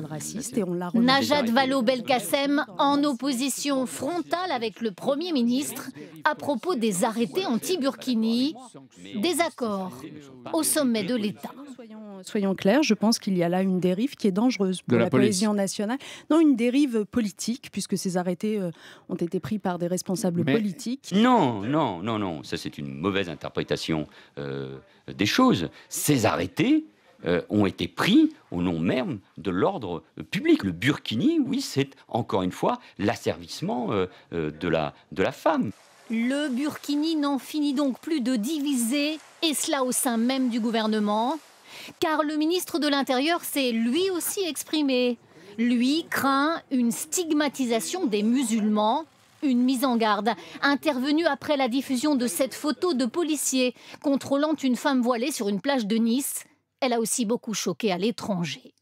Raciste et on l'a remis. Najat Vallaud-Belkacem en opposition frontale avec le Premier ministre à propos des arrêtés anti-Burkini, désaccord au sommet de l'État. Soyons clairs, je pense qu'il y a là une dérive qui est dangereuse pour la cohésion nationale. Non, une dérive politique, puisque ces arrêtés ont été pris par des responsables politiques. Non, ça c'est une mauvaise interprétation des choses. Ces arrêtés ont été pris au nom même de l'ordre public. Le burkini, oui, c'est encore une fois l'asservissement de la femme. Le burkini n'en finit donc plus de diviser, et cela au sein même du gouvernement, car le ministre de l'Intérieur s'est lui aussi exprimé. Lui craint une stigmatisation des musulmans. Une mise en garde intervenue après la diffusion de cette photo de policier contrôlant une femme voilée sur une plage de Nice. Elle a aussi beaucoup choqué à l'étranger.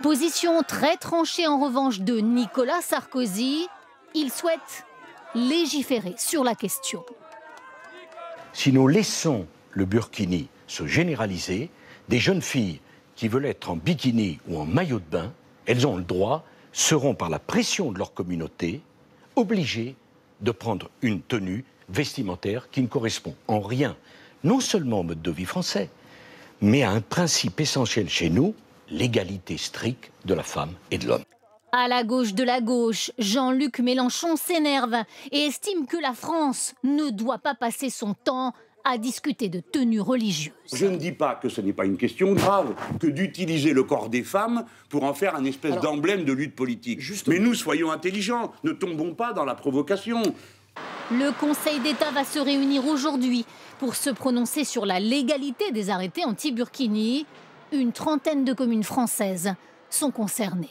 Position très tranchée en revanche de Nicolas Sarkozy. Il souhaite légiférer sur la question. Si nous laissons le burkini se généraliser, des jeunes filles qui veulent être en bikini ou en maillot de bain, elles ont le droit, seront par la pression de leur communauté obligées de prendre une tenue vestimentaire qui ne correspond en rien, non seulement au mode de vie français, mais à un principe essentiel chez nous, l'égalité stricte de la femme et de l'homme. À la gauche de la gauche, Jean-Luc Mélenchon s'énerve et estime que la France ne doit pas passer son temps à discuter de tenues religieuses. Je ne dis pas que ce n'est pas une question grave que d'utiliser le corps des femmes pour en faire un espèce d'emblème de lutte politique. Mais nous, soyons intelligents, ne tombons pas dans la provocation. Le Conseil d'État va se réunir aujourd'hui pour se prononcer sur la légalité des arrêtés anti-Burkini. Une trentaine de communes françaises sont concernées.